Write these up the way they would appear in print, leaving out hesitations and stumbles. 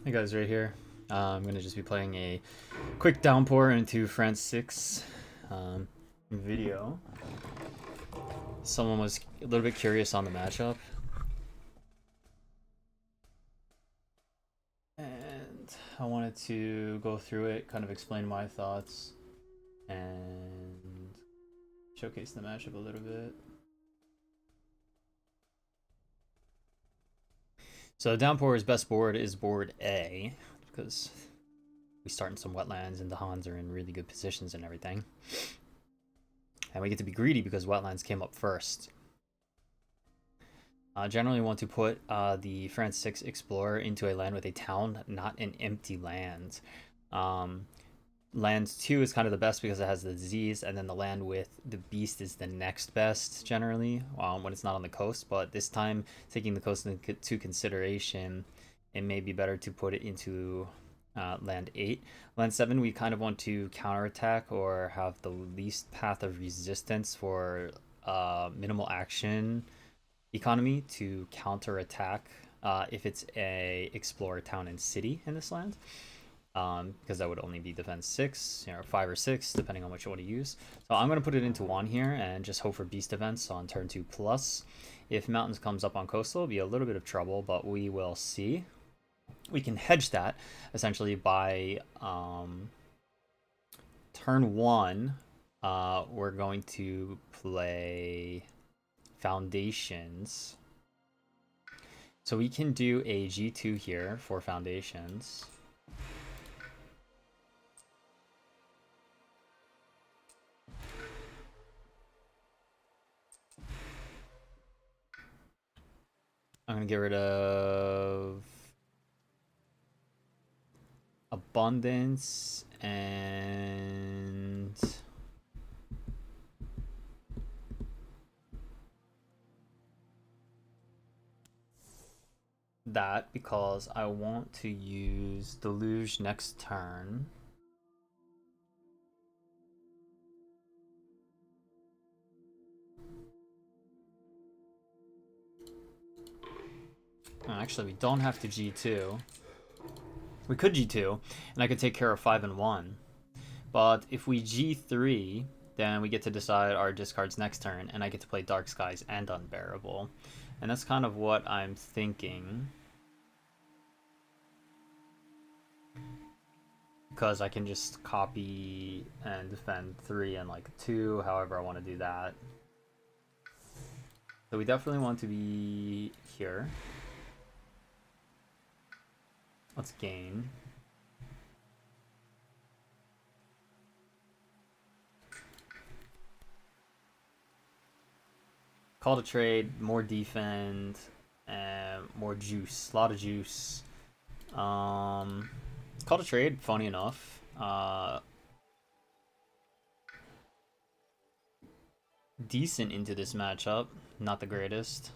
Hey guys, right here. I'm gonna just be playing a quick downpour into France 6 video. Someone was a little bit curious on the matchup, and I wanted to go through it, kind of explain my thoughts, and showcase the matchup a little bit. So Downpour's best board is board A, because we start in some wetlands and the Hans are in really good positions and everything. And we get to be greedy because wetlands came up first. Generally want to put the France 6 Explorer into a land with a town, not an empty land. Land 2 is kind of the best because it has the disease, and then the land with the beast is the next best, generally, when it's not on the coast. But this time, taking the coast into consideration, it may be better to put it into land 8. Land 7, we kind of want to counterattack or have the least path of resistance for minimal action economy to counterattack if it's a explorer town and city in this land. Because that would only be defense 6, 5 or 6, depending on what you want to use. So I'm going to put it into 1 here and just hope for beast events on turn 2 plus. If mountains comes up on coastal, it'll be a little bit of trouble, but we will see. We can hedge that essentially by turn 1. We're going to play foundations. So we can do a G2 here for foundations. I'm gonna get rid of abundance and that because I want to use Deluge next turn. Actually, we don't have to G2. We could G2, and I could take care of 5 and 1. But if we G3, then we get to decide our discards next turn, and I get to play Dark Skies and Unbearable. And that's kind of what I'm thinking. Because I can just copy and defend 3 and like 2, however I want to do that. So we definitely want to be here. Let's gain. Call to trade, more defend, and more juice. A lot of juice. Call to trade, funny enough. Decent into this matchup. Not the greatest.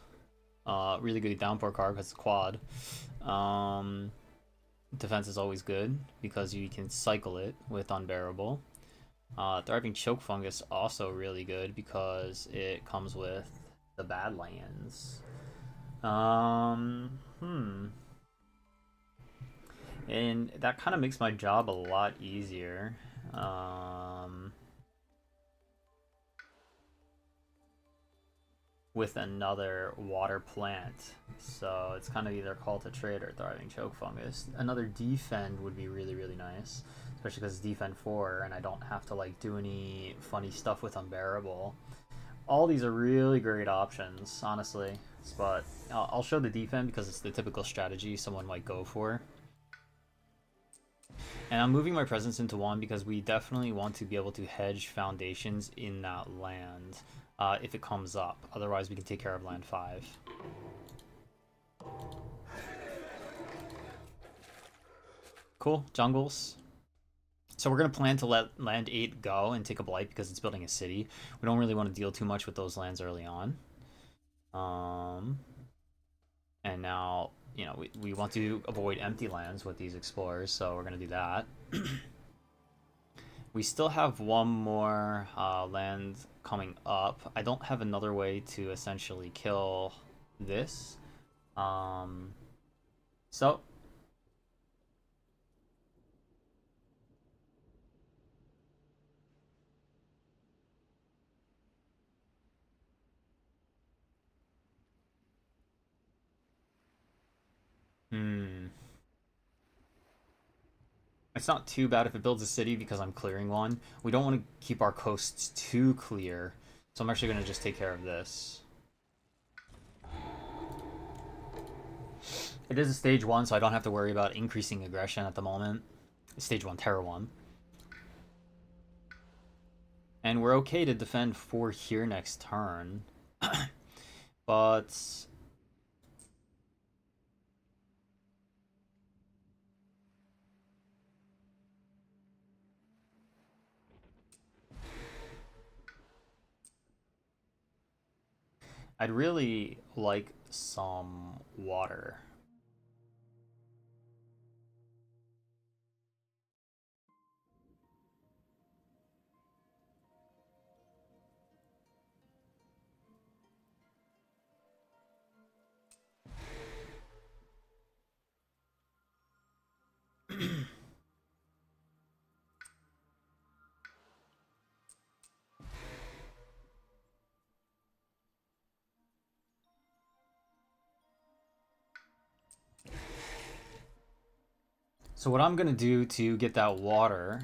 Really good downpour card because it's quad. Defense is always good because you can cycle it with Unbearable. Thriving Choke Fungus also really good because it comes with the Badlands. And that kind of makes my job a lot easier. With another water plant. So it's kind of either Call to Trade or Thriving Choke Fungus. Another Defend would be really, really nice. Especially because it's Defend 4 and I don't have to like do any funny stuff with Unbearable. All these are really great options, honestly. But I'll show the Defend because it's the typical strategy someone might go for. And I'm moving my presence into 1 because we definitely want to be able to hedge foundations in that land. If it comes up. Otherwise, we can take care of land 5. Cool. Jungles. So we're going to plan to let land 8 go and take a blight because it's building a city. We don't really want to deal too much with those lands early on. And now, we want to avoid empty lands with these explorers, so we're going to do that. We still have one more land coming up. I don't have another way to essentially kill this. So It's not too bad if it builds a city because I'm clearing one. We don't want to keep our coasts too clear, so I'm actually going to just take care of this. It is a stage 1, so I don't have to worry about increasing aggression at the moment. It's stage 1, Terror 1. And we're okay to defend 4 here next turn. But I'd really like some water. So what I'm going to do to get that water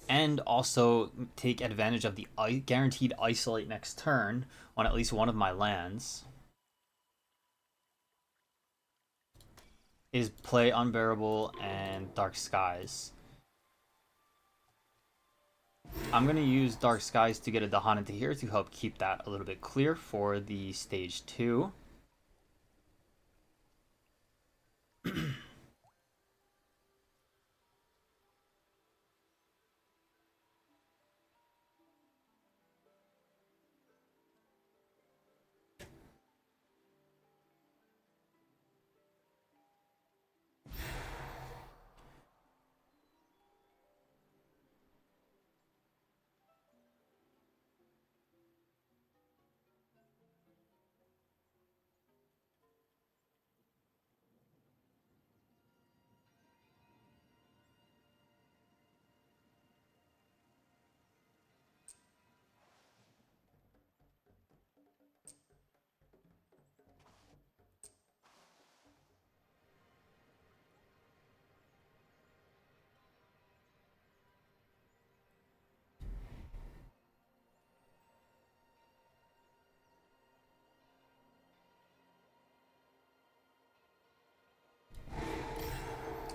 and also take advantage of the guaranteed isolate next turn on at least one of my lands is play Unbearable and Dark Skies. I'm going to use Dark Skies to get a Dahan into here to help keep that a little bit clear for the stage 2.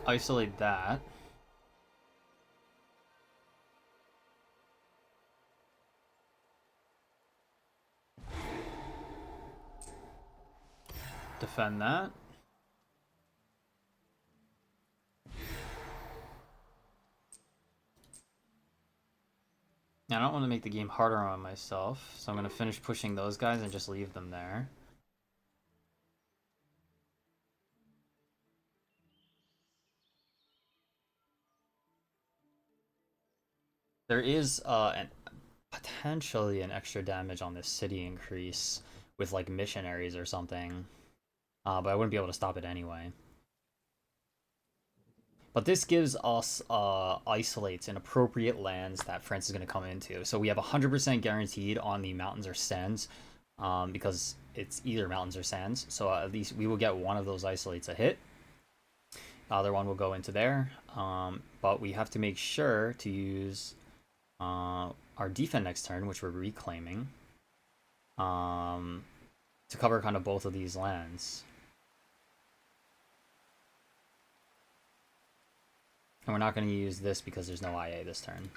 Isolate that. Defend that. Now, I don't want to make the game harder on myself, so I'm going to finish pushing those guys and just leave them there. There is potentially an extra damage on this city increase with like missionaries or something, but I wouldn't be able to stop it anyway. But this gives us isolates in appropriate lands that France is going to come into. So we have 100% guaranteed on the mountains or sands, because it's either mountains or sands. So at least we will get one of those isolates a hit. The other one will go into there. But we have to make sure to use our defend next turn, which we're reclaiming, to cover kind of both of these lands. And we're not going to use this because there's no IA this turn.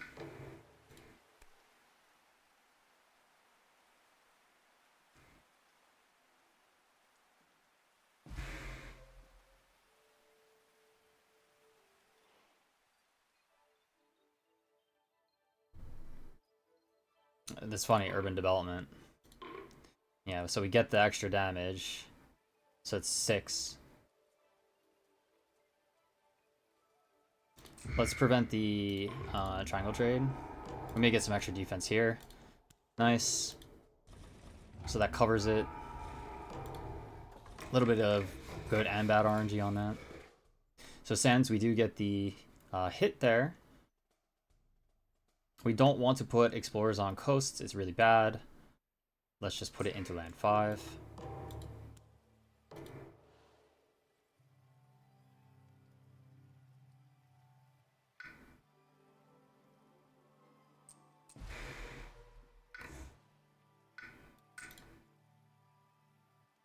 That's funny, urban development. Yeah, so we get the extra damage. So it's 6. Let's prevent the triangle trade. We may get some extra defense here. Nice. So that covers it. A little bit of good and bad RNG on that. So Sands, we do get the hit there. We don't want to put explorers on coasts. It's really bad. Let's just put it into land 5.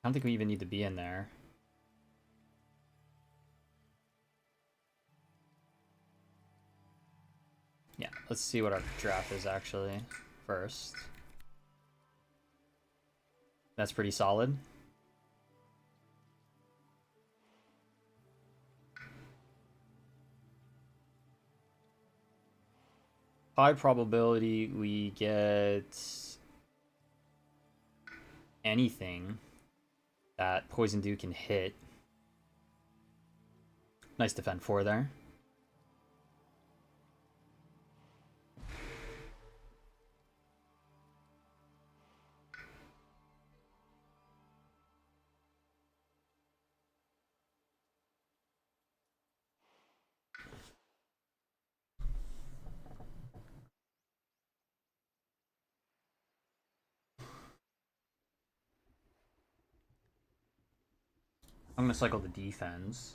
don't think we even need to be in there. Yeah, let's see what our draft is actually first. That's pretty solid. High probability we get anything that Poison Dew can hit. Nice defend 4 there. I'm gonna cycle the defense.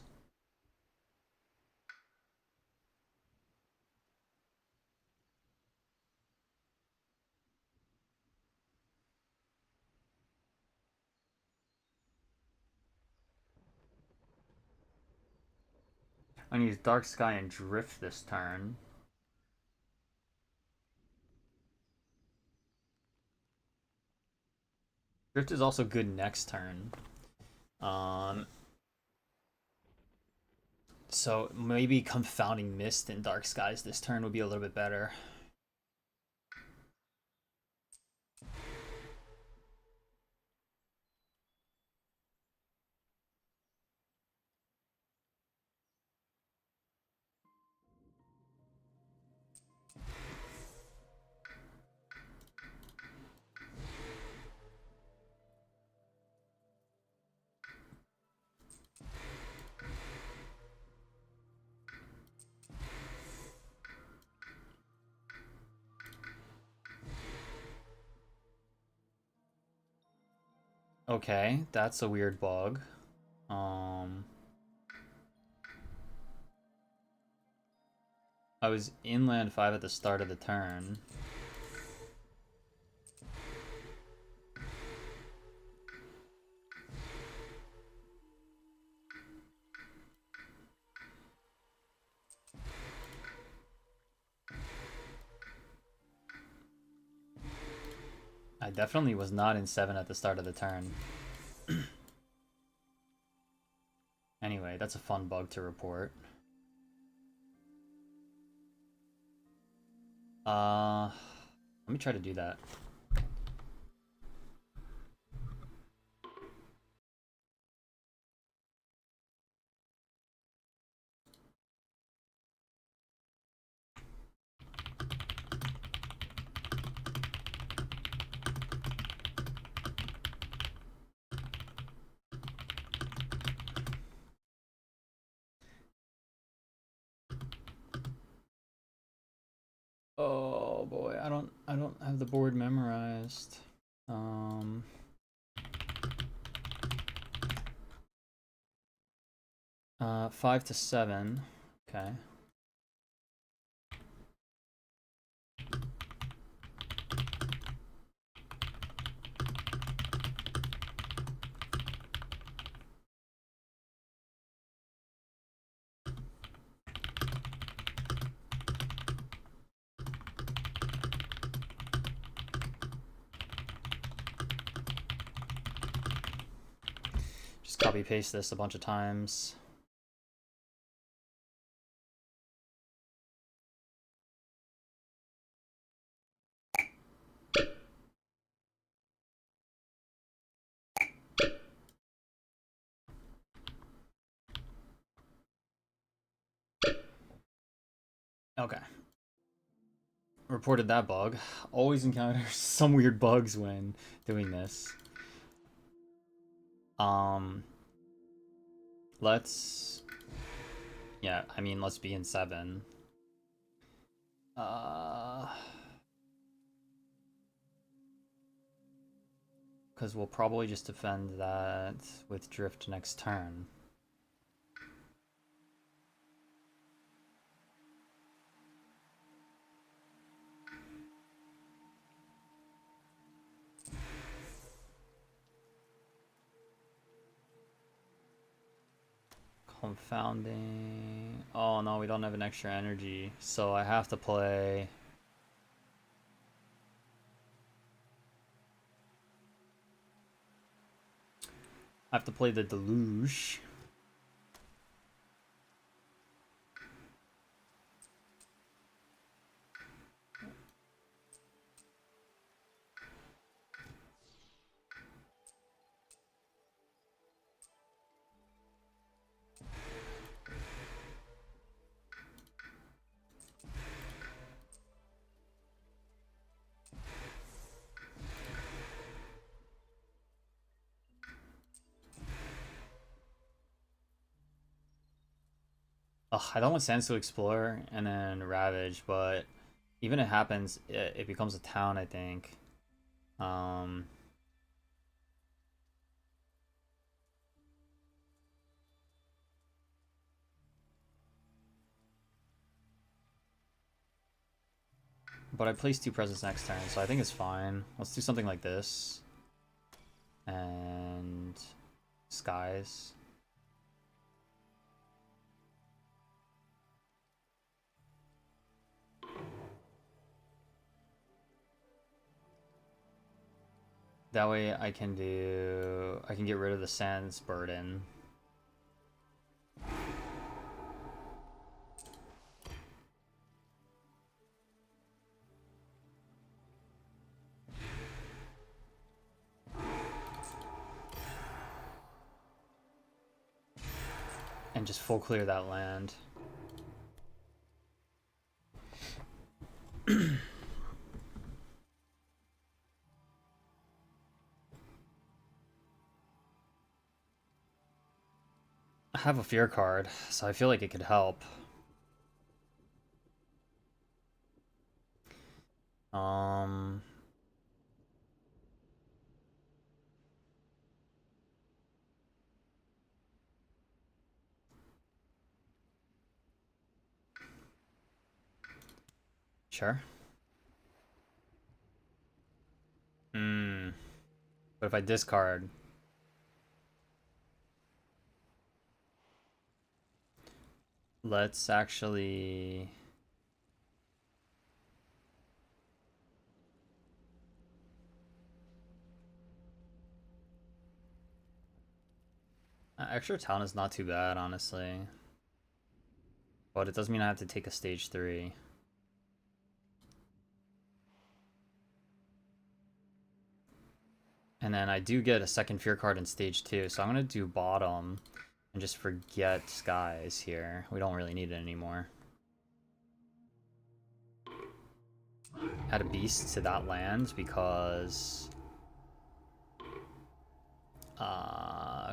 I'm gonna use Dark Sky and Drift this turn. Drift is also good next turn. So maybe Confounding Mist and Dark Skies this turn would be a little bit better. Okay, that's a weird bug. I was inland 5 at the start of the turn. I definitely was not in 7 at the start of the turn. Anyway, that's a fun bug to report. Let me try to do that. Oh boy, I don't have the board memorized. 5 to 7. Okay. Just copy paste this a bunch of times. Okay. Reported that bug. Always encounter some weird bugs when doing this. Let's... Yeah, I mean, let's be in 7. Because we'll probably just defend that with Drift next turn. Confounding. Oh no, we don't have an extra energy, so I have to play. I have to play the Deluge. Ugh, I don't want Sands to explore and then Ravage, but even if it happens, it becomes a town, I think. Um, but I placed 2 presents next turn, so I think it's fine. Let's do something like this. And Skies. That way I can get rid of the Sands burden. And just full clear that land. I have a fear card, so I feel like it could help. Um, sure. But if I discard, let's actually. Extra town is not too bad, honestly. But it does mean I have to take a stage 3. And then I do get a second fear card in stage 2, so I'm gonna do bottom and just forget Skies here. We don't really need it anymore. Add a beast to that land because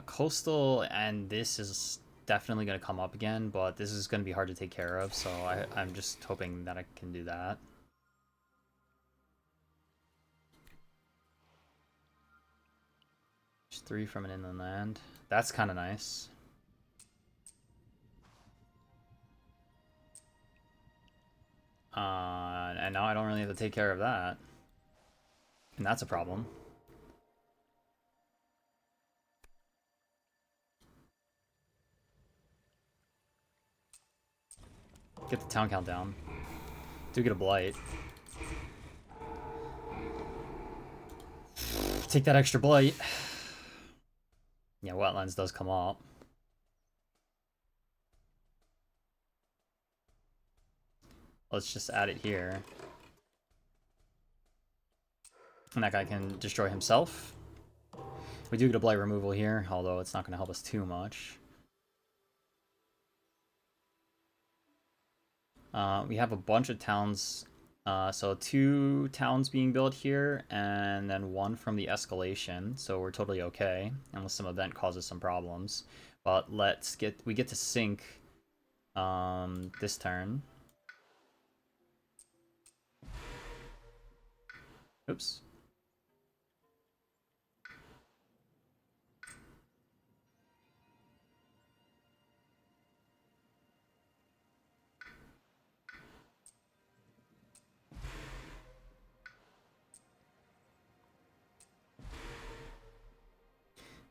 coastal and this is definitely going to come up again, but this is going to be hard to take care of, so I'm just hoping that I can do that. Just 3 from an inland land. That's kind of nice. And now I don't really have to take care of that. And that's a problem. Get the town count down. Do get a blight. Take that extra blight. Yeah, wetlands does come up. Let's just add it here. And that guy can destroy himself. We do get a blight removal here, although it's not going to help us too much. We have a bunch of towns. So 2 towns being built here, and then 1 from the escalation. So we're totally okay, unless some event causes some problems. But we get to sink this turn. Oops.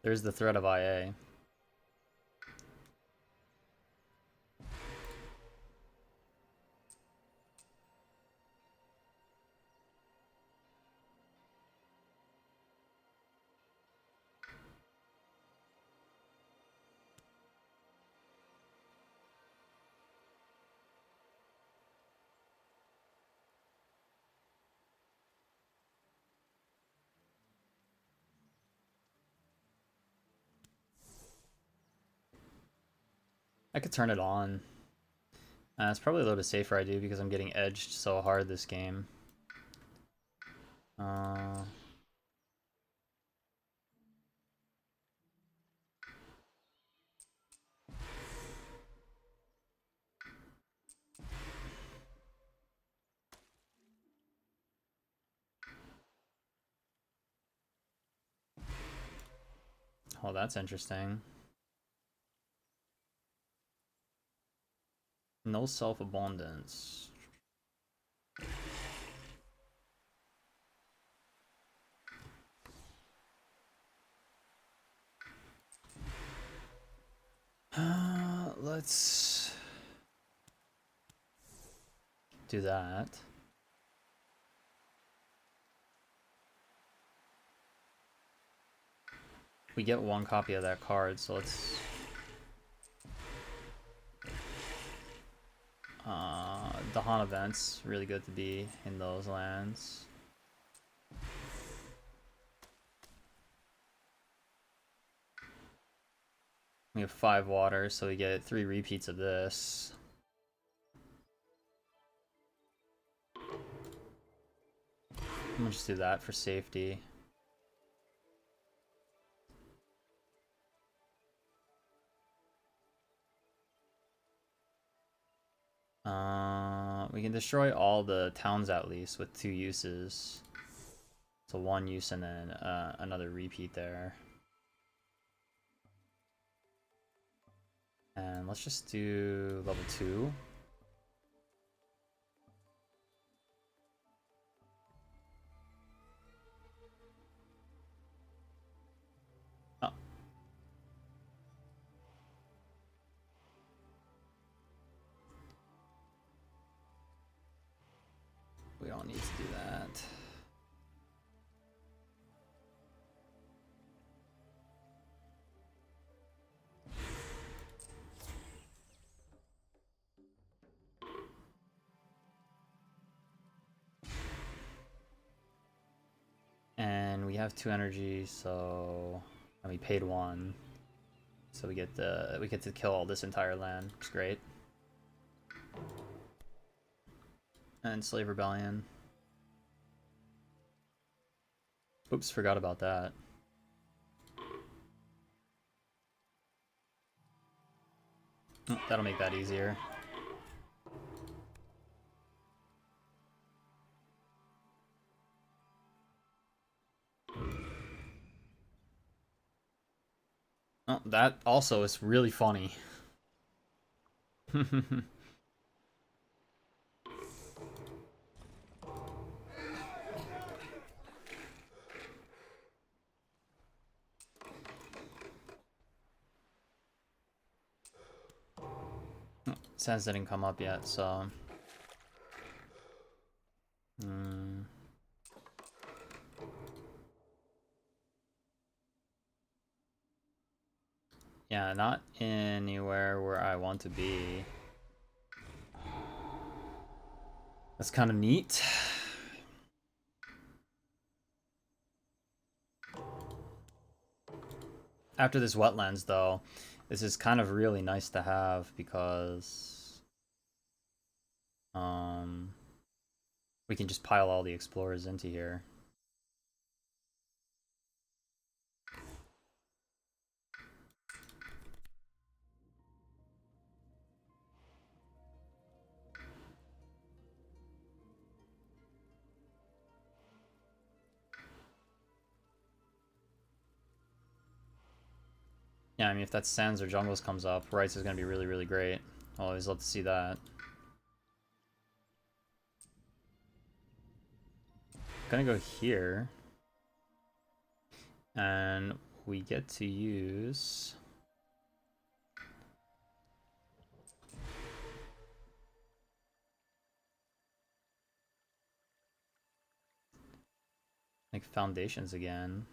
There's the threat of IA. I could turn it on. It's probably a little bit safer I do because I'm getting edged so hard this game. Uh, oh, that's interesting. No self-abundance. Let's do that. We get one copy of that card, so let's... Dahan events, really good to be in those lands. We have 5 water, so we get 3 repeats of this. I'm gonna just do that for safety. We can destroy all the towns at least with 2 uses. So 1 use and then another repeat there. And let's just do level 2. Oh. We don't need to do that. And we have 2 energy, so and we paid 1. So we get to kill all this entire land. It's great. And Slave Rebellion. Oops, forgot about that. Oh, that'll make that easier. Oh, that also is really funny. Sands didn't come up yet, so... Yeah, not anywhere where I want to be. That's kind of neat. After this wetlands, though, this is kind of really nice to have because... we can just pile all the explorers into here. Yeah, I mean, if that Sands or Jungles comes up, Rites is going to be really, really great. I'll always love to see that. Gonna go here. And we get to use... like, foundations again.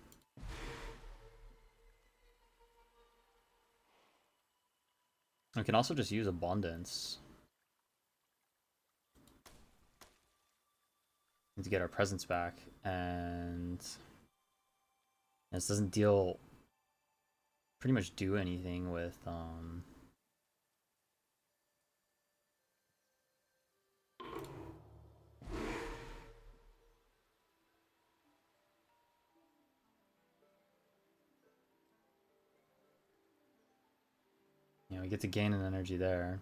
We can also just use abundance to get our presence back, and this doesn't deal pretty much do anything with You know, we get to gain an energy there.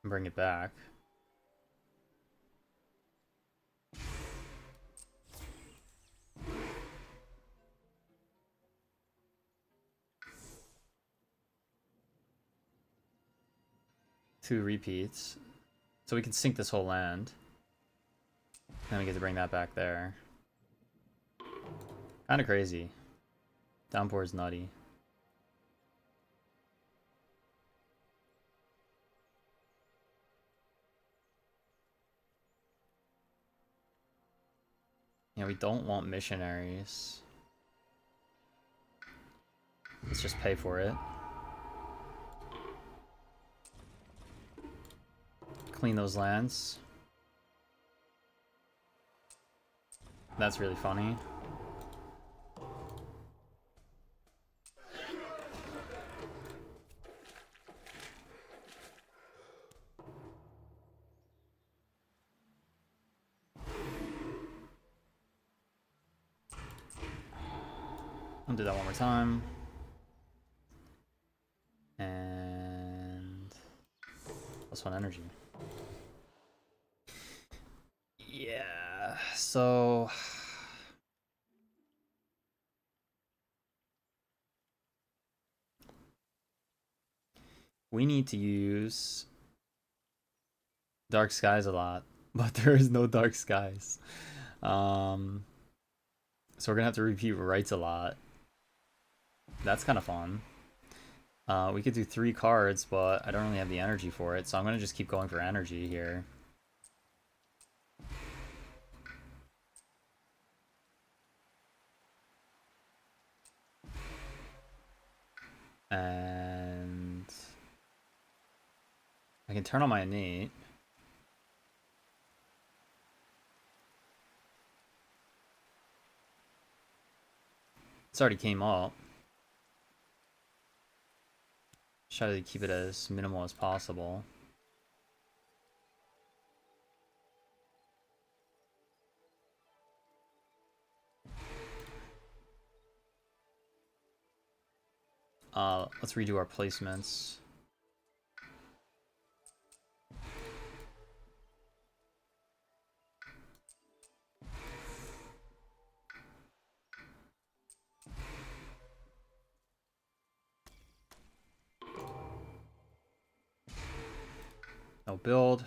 And bring it back. Two repeats. So we can sink this whole land. Then we get to bring that back there. Kind of crazy. Downpour is nutty. Yeah, we don't want missionaries. Let's just pay for it. Clean those lands. That's really funny. I'll do that one more time. And +1 energy. Yeah, so we need to use Dark Skies a lot, but there is no Dark Skies. So we're gonna have to repeat Rites a lot. That's kind of fun. We could do 3 cards, but I don't really have the energy for it, so I'm gonna just keep going for energy here. And I can turn on my innate. It's already came up. Try to keep it as minimal as possible. Let's redo our placements. No build.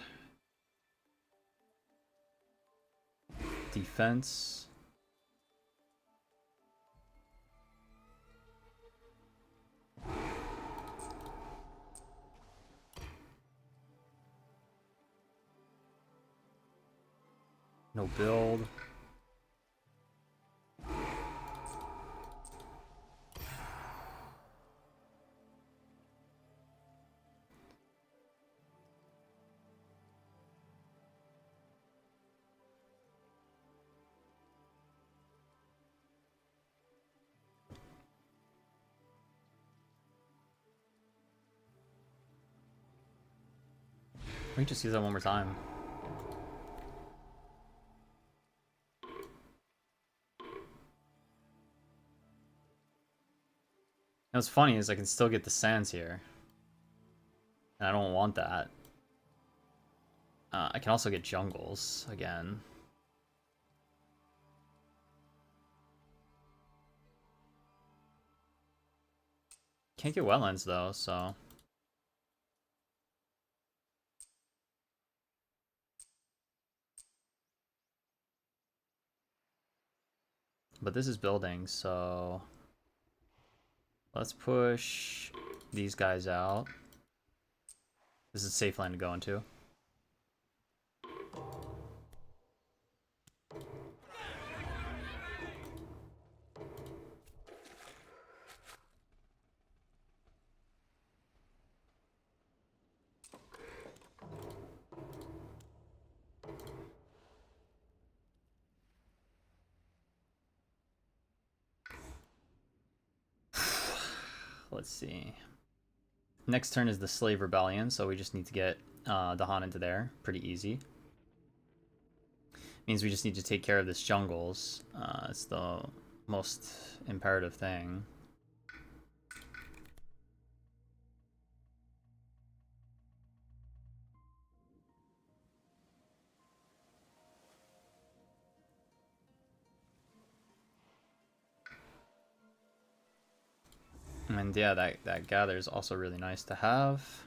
Defense. No build. We can just use that one more time. And what's funny is I can still get the sands here. And I don't want that. I can also get jungles again. Can't get wetlands though, so. But this is building, so. Let's push these guys out. This is a safe land to go into. Let's see. Next turn is the Slave Rebellion, so we just need to get Dahan into there. Pretty easy. Means we just need to take care of this jungles. It's the most imperative thing. And yeah, that gather is also really nice to have.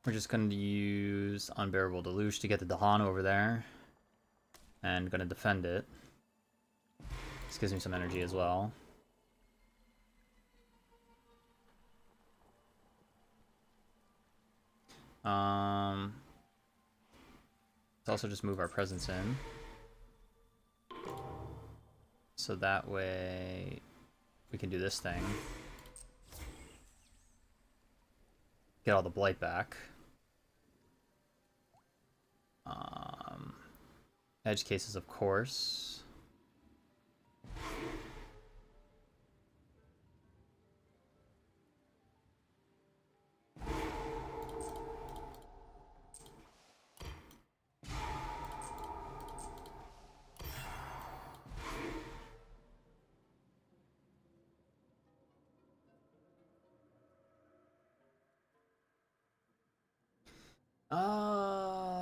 We're just going to use Unbearable Deluge to get the Dahan over there. And going to defend it. This gives me some energy as well. Let's also just move our presence in. So that way we can do this thing. Get all the blight back. Edge cases, of course.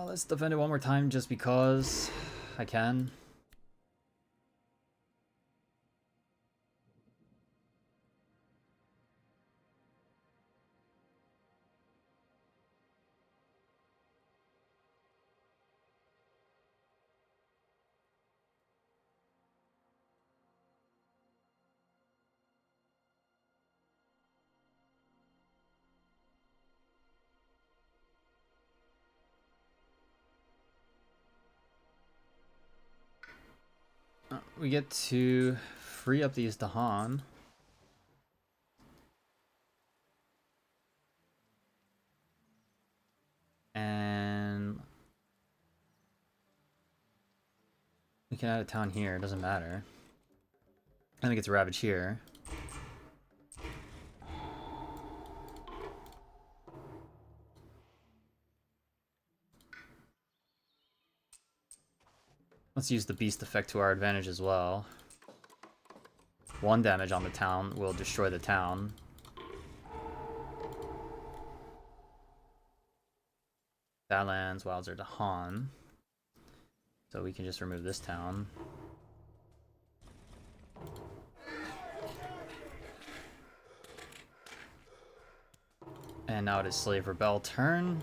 Let's defend it one more time just because I can. We get to free up these Dahan. And we can add a town here, it doesn't matter. I think it's a Ravage here. Let's use the Beast effect to our advantage as well. 1 damage on the town will destroy the town. Badlands, Wilds are Dahan. So we can just remove this town. And now it is Slave Rebel turn.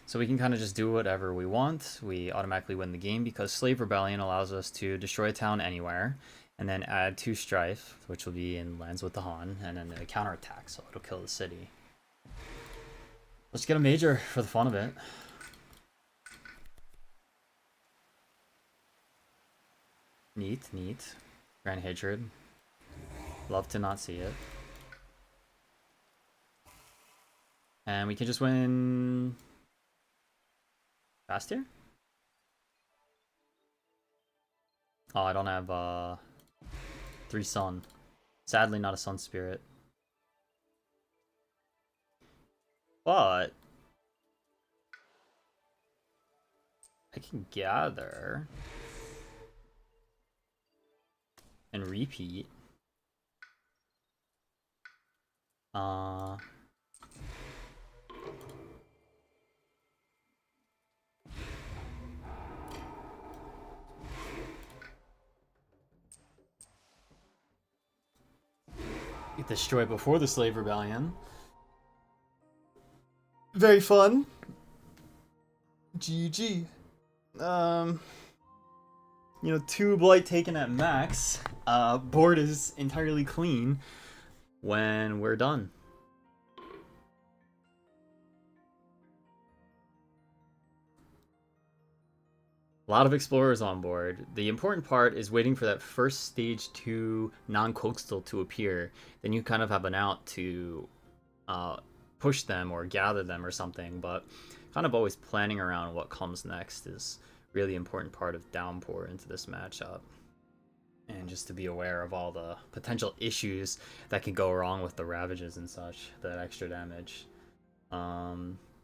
So we can kind of just do whatever we want. We automatically win the game because Slave Rebellion allows us to destroy a town anywhere and then add 2 Strife, which will be in lands with Dahan, and then a counterattack, so it'll kill the city. Let's get a major for the fun of it. Neat, neat. Grand Hatred. Love to not see it. And we can just win fast here? Oh, I don't have 3 Sun. Sadly not a Sun Spirit. But I can gather and repeat. Get destroyed before the Slave Rebellion. Very fun. GG. You know, 2 blight taken at max. Board is entirely clean when we're done. A lot of explorers on board. The important part is waiting for that first stage 2 non-coastal to appear. Then you kind of have an out to uh, push them or gather them or something. But kind of always planning around what comes next is really important part of Downpour into this matchup. And just to be aware of all the potential issues that can go wrong with the Ravages and such, that extra damage.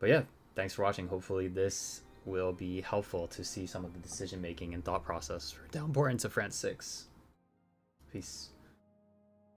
But yeah, thanks for watching. Hopefully this will be helpful to see some of the decision making and thought process for Downpour into France 6. Peace.